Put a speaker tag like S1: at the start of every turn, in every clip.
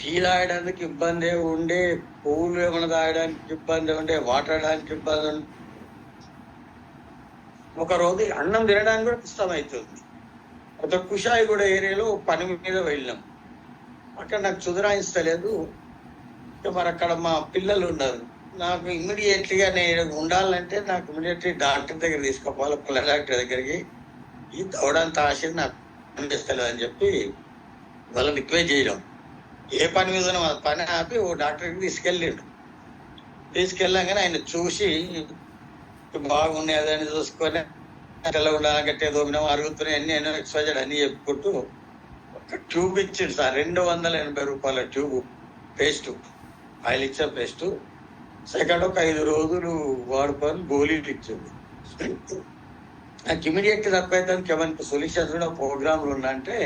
S1: Tea తాగడానికి ఇబ్బంది ఉండే, పువ్వులు ఏమైనా తాగడానికి ఇబ్బంది ఉండే, వాటర్ తాగడానికి ఇబ్బంది ఉండే, ఒక రోజు అన్నం తినడానికి కూడా కష్టమవుతుంది. ఒక కుషాయిగూడ ఏరియాలో పని మీద వెళ్ళాం. అక్కడ నాకు సుధరాయిస్తలేదు. మరి అక్కడ మా పిల్లలు ఉన్నారు. నాకు ఇమ్మీడియట్లీగా నేను ఉండాలంటే నాకు ఇమ్మీడియట్లీ డాక్టర్ దగ్గర తీసుకోవాలి, పిల్లల డాక్టర్ దగ్గరికి. ఈ దవడంత ఆశ నాకు అనిపిస్తలేదు అని చెప్పి వాళ్ళని రిక్వెస్ట్ చేయడం. ఏ పని మీద పని ఆపి ఓ డాక్టర్కి తీసుకెళ్ళాగానే ఆయన చూసి బాగున్నాయి అదని చూసుకొని ఎలా ఉండాలి, గట్టే దోమినాం, అరుగుతున్నాయి, అన్ని ఎన్నో ఎక్స్పైజెడ్ అన్ని చెప్పుకుంటూ ఒక ట్యూబ్ ఇచ్చింది సార్. 280 రూపాయల ట్యూబ్ పేస్ట్, ఆయిల్ ఇచ్చే పేస్ట్. సెకండ్ ఒక 5 రోజులు వాడుకొని గోళీలు ఇచ్చింది. నాకు ఇమీడియట్ తక్కువైతే ఏమైనా సొల్యూషన్స్ కూడా ప్రోగ్రాంలు ఉన్నాయంటే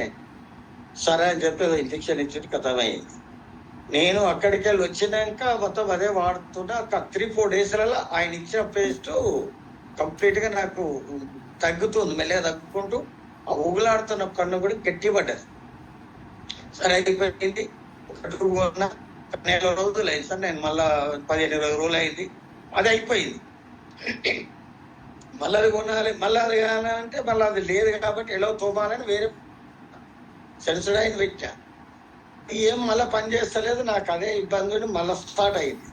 S1: సరే అని చెప్పి ఇంజక్షన్ ఇచ్చి కథమైంది. నేను అక్కడికి వెళ్ళి వచ్చినాక మొత్తం అదే వాడుతున్నా. ఒక 3-4 డేస్లలో ఆయన ఇచ్చిన పేస్ట్ కంప్లీట్గా నాకు తగ్గుతుంది, మెల్లగా తగ్గుకుంటూ ఆ ఊగులాడుతున్న కన్ను కూడా గట్టి పడ్డది. సరే అయిపోయింది. ఒక నెల రోజులు అయింది సార్. నేను మళ్ళా 15-20 రోజులు అయింది, అది అయిపోయింది. మళ్ళీ అది కొనాలి, మళ్ళీ అది కావాలంటే మళ్ళీ అది లేదు కాబట్టి ఎలా తోమాలని వేరే సెన్సడైన్ పెట్టా. ఏం మళ్ళీ పని చేస్తలేదు. నాకు అదే ఇబ్బంది మళ్ళీ స్టార్ట్ అయింది.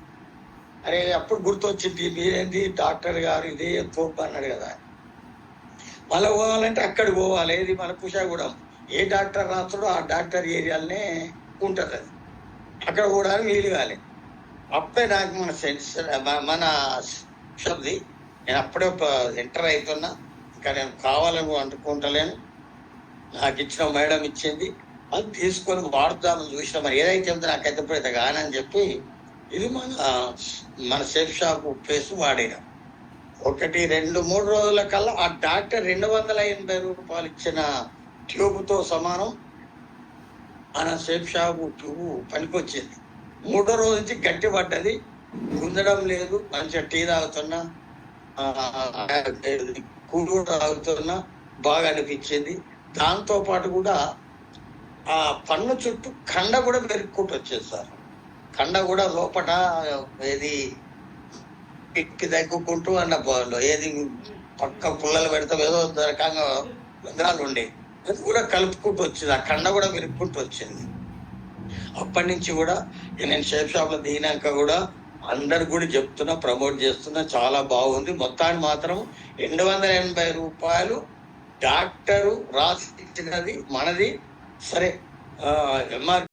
S1: అరే అప్పుడు గుర్తొచ్చింది, మీరేంది డాక్టర్ గారు ఇదే తోపు అన్నాడు కదా. మళ్ళీ పోవాలంటే అక్కడికి పోవాలి. ఏది మన కుషాగూడెం. ఏ డాక్టర్ రాస్తాడో ఆ డాక్టర్ ఏరియాలనే ఉంటుంది అది, అక్కడ పోవడానికి వీలు కాలే. అప్పుడే నాకు మన శబ్ది నేను అప్పుడే ఎంటర్ అవుతున్నా. ఇంకా నేను కావాలని అనుకుంటలేను. నాకు ఇచ్చిన మేడం ఇచ్చింది, అది తీసుకొని వాడుతామని చూసిన. మరి ఏదైతే ఉందో నాకైతే ఇప్పుడు ఇది కానని చెప్పి ఇది మన సేఫ్ షాప్ పేస్ట్ వాడిన. 1-2-3 రోజుల కల్లా ఆ డాక్టర్ 280 రూపాయలు ఇచ్చిన ట్యూబ్తో సమానం మన సేఫ్ షాప్ ట్యూబ్ పనికొచ్చింది. 3వ రోజు నుంచి గట్టి పడ్డది, గుంజడం లేదు. మంచిగా టీ తాగుతున్నా, కూడు కూడా తాగుతున్నా, బాగా అనిపించింది. దాంతో పాటు కూడా ఆ పన్ను చుట్టూ కండ కూడా పెరుక్కుంటూ వచ్చేది సార్. కండ కూడా లోపట ఏది పిక్కి తగ్గుకుంటూ అన్న ఏది పక్క పుల్లలు పెడతాం ఏదో రకంగా రంధ్రాలు ఉండే, అది కూడా కలుపుకుంటూ వచ్చింది. ఆ కండ కూడా పెరుక్కుంటూ వచ్చింది. అప్పటి నుంచి కూడా నేను షేప్ షాప్లో దిగినాక కూడా అందరు కూడా చెప్తున్నా, ప్రమోట్ చేస్తున్నా. చాలా బాగుంది. మొత్తాన్ని మాత్రం 280 రూపాయలు డాక్టరు రాసి ఇచ్చినది మనది. సరే ఎంఆర్